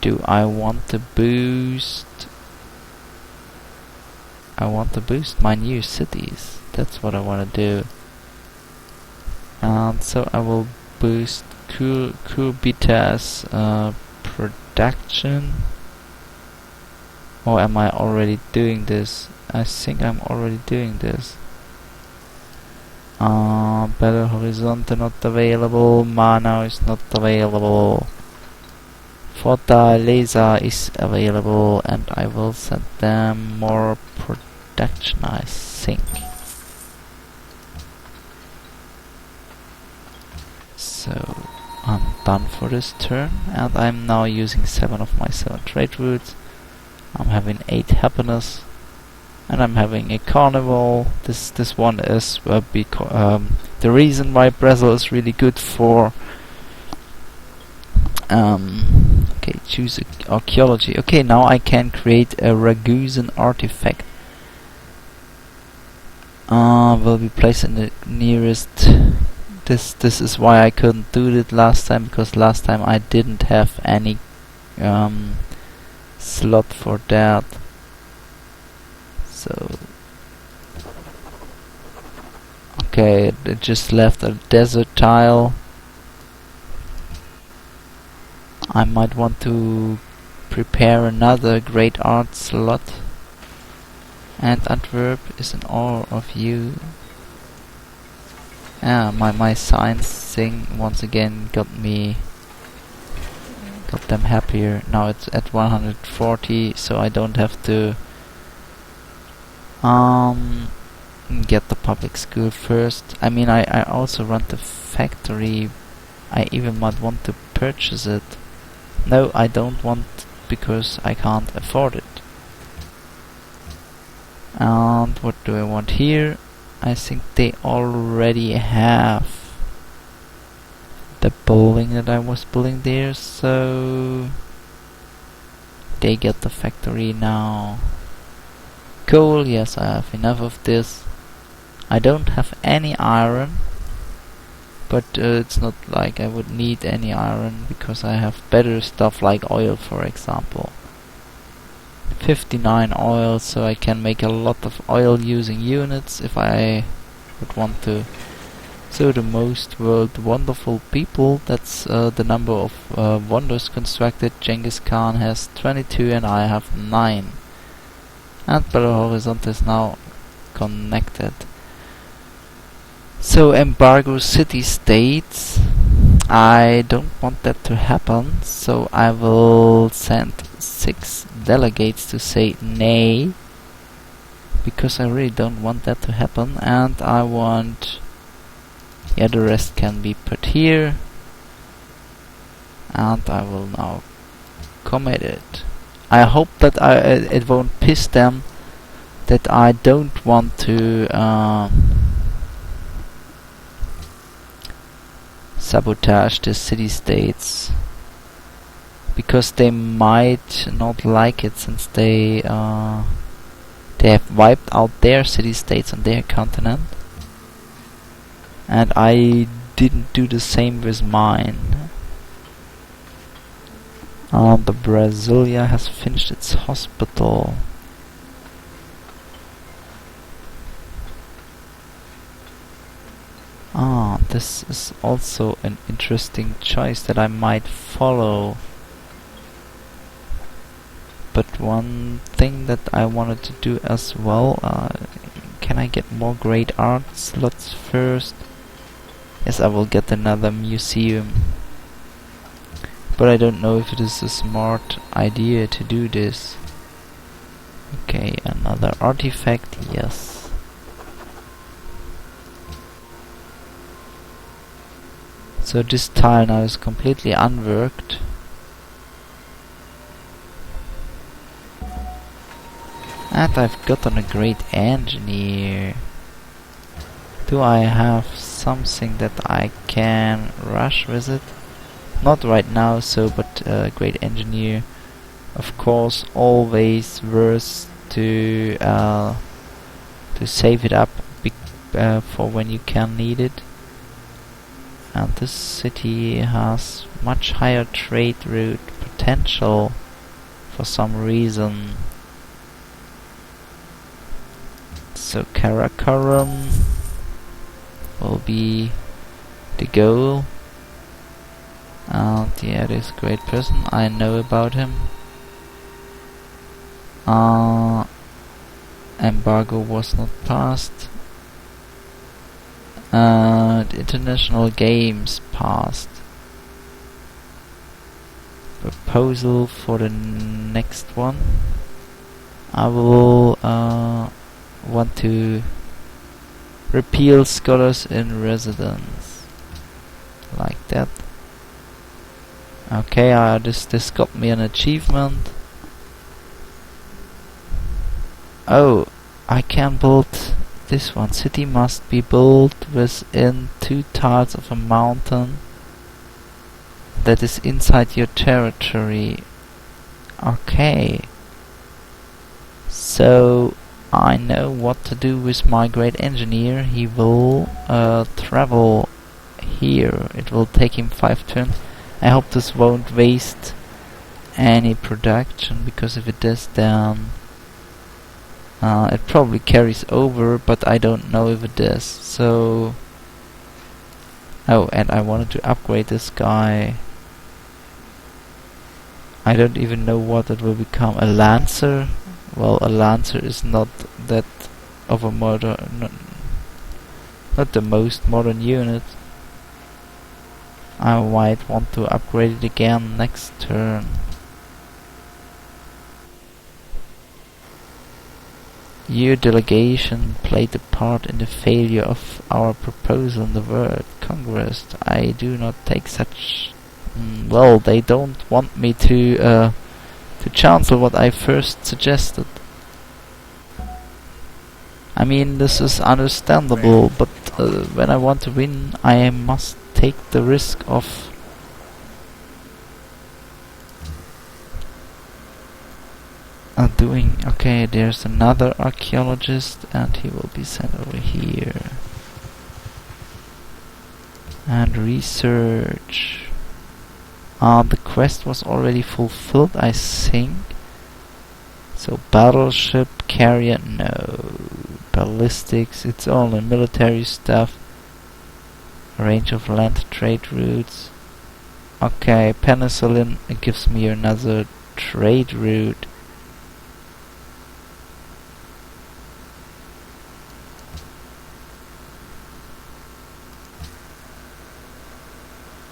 Do I want to boost? I want to boost my new cities. That's what I want to do. And so I will boost Kurbita's production. Or am I already doing this? I think I'm already doing this. Belo Horizonte not available. Manau is not available. Fortaleza is available, and I will send them more production, I think. done for this turn, and I'm now using 7 of my 7 trade routes. I'm having 8 happiness, and I'm having a carnival. This one is the reason why Brazil is really good for. Okay, choose archaeology. Okay, now I can create a Ragusan artifact. Will be placed in the nearest. This is why I couldn't do it last time, because last time I didn't have any slot for that. So okay, it just left a desert tile. I might want to prepare another great art slot. And Antwerp is in awe of you. My science thing once again got them happier. Now it's at 140, so I don't have to get the public school first. I mean, I also run the factory. I even might want to purchase it. No, I don't want, because I can't afford it. And what do I want here? I think they already have the building that I was building there, so they get the factory now. Coal, yes, I have enough of this. I don't have any iron, but it's not like I would need any iron, because I have better stuff like oil, for example. 59 oil, so I can make a lot of oil using units if I would want to. So the most world wonderful people, that's the number of wonders constructed. Genghis Khan has 22 and I have 9. And Belo Horizonte is now connected. So embargo city-states, I don't want that to happen, so I will send 6 delegates to say nay, because I really don't want that to happen, and I want, yeah, the rest can be put here, and I will now commit it. I hope that it won't piss them that I don't want to sabotage the city-states, because they might not like it, since they have wiped out their city-states on their continent, and I didn't do the same with mine. The Brasilia has finished its hospital. This is also an interesting choice that I might follow. But one thing that I wanted to do as well, can I get more great art slots first? Yes, I will get another museum. But I don't know if it is a smart idea to do this. Okay, another artifact, yes. So this tile now is completely unworked. And I've gotten a great engineer. Do I have something that I can rush with it? Not right now, but great engineer, of course, always worth to save it up for when you can need it. And this city has much higher trade route potential for some reason. So Karakoram will be the goal. And yeah, this great person, I know about him. Embargo was not passed. International games passed. Proposal for the next one. I will want to repeal scholars in residence, like that. Okay, this got me an achievement. Oh, I can build this one. City must be built within 2 tiles of a mountain that is inside your territory. Okay. So I know what to do with my great engineer. He will travel here. It will take him 5 turns. I hope this won't waste any production, because if it does, then it probably carries over, but I don't know if it does. So, oh, and I wanted to upgrade this guy. I don't even know what it will become. A lancer? Well, a lancer is not that of a modern, not the most modern unit. I might want to upgrade it again next turn. Your delegation played a part in the failure of our proposal in the World Congress. I do not take such... well, they don't want me to cancel what I first suggested. I mean, this is understandable, but when I want to win, I must take the risk of doing... Okay, there's another archaeologist, and he will be sent over here. And research. The quest was already fulfilled, I think. So battleship, carrier, no. Ballistics, it's all in military stuff. Range of land trade routes. Okay, penicillin, it gives me another trade route.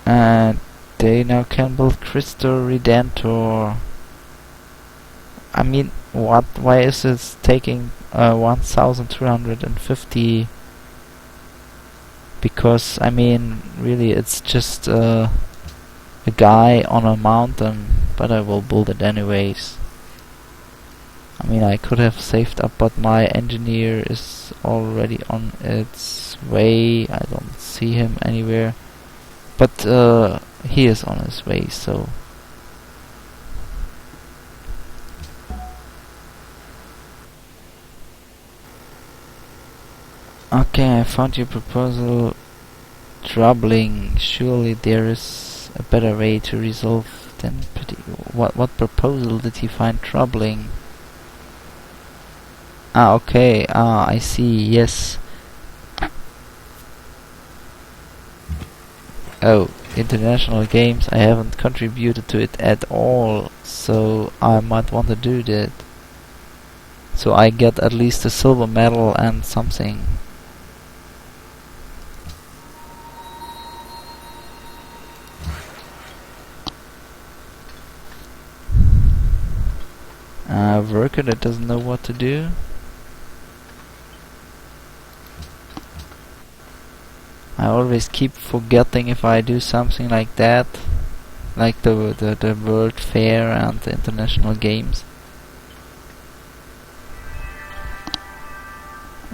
And they now can build Crystal Redentor. I mean, what? Why is it taking 1,250? Because, I mean, really, it's just a guy on a mountain, but I will build it anyways. I mean, I could have saved up, but my engineer is already on its way. I don't see him anywhere. But he is on his way, so... Okay, I found your proposal troubling. Surely there is a better way to resolve than what proposal did he find troubling? Ah, okay, I see, yes. Oh, international games, I haven't contributed to it at all, so I might want to do that. So I get at least a silver medal and something. Worker that doesn't know what to do. I always keep forgetting if I do something like that, like the World Fair and the international games.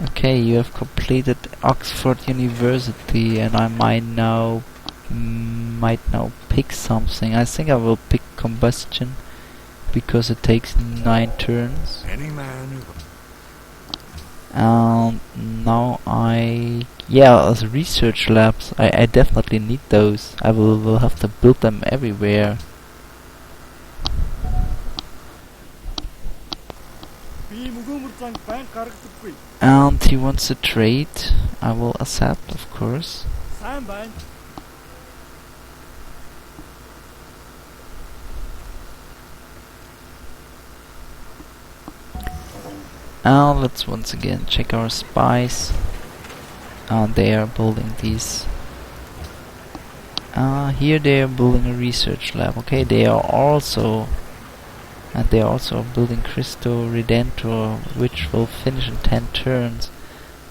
Okay, you have completed Oxford University, and I might now pick something. I think I will pick combustion, because it takes 9 turns. Any man who... And now as research labs, I definitely need those. I will have to build them everywhere. And he wants to trade. I will accept, of course. And let's once again check our spies. They are building these. Here they are building a research lab. Okay, they are also building Cristo Redentor, which will finish in 10 turns.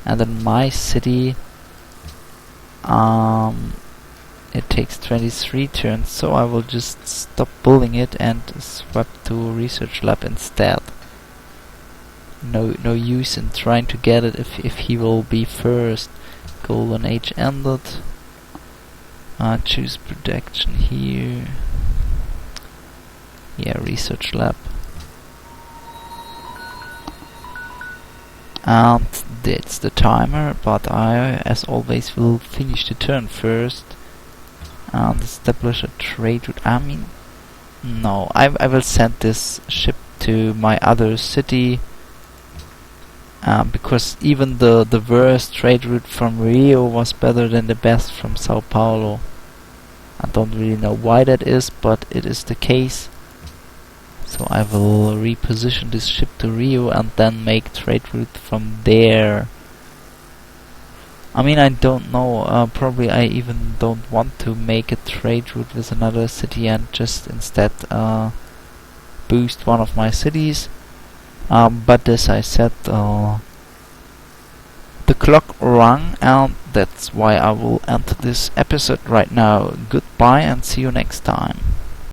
And in my city, it takes 23 turns, so I will just stop building it and swap to research lab instead. No use in trying to get it if he will be first. Golden age ended. Choose production here. Yeah, research lab. And that's the timer, but I, as always, will finish the turn first and establish a trade route. I mean, no, I will send this ship to my other city, because even the worst trade route from Rio was better than the best from Sao Paulo. I don't really know why that is, but it is the case. So I will reposition this ship to Rio and then make trade route from there. I mean, I don't know, probably I even don't want to make a trade route with another city and just instead boost one of my cities. But as I said, the clock rang, and that's why I will end this episode right now. Goodbye and see you next time.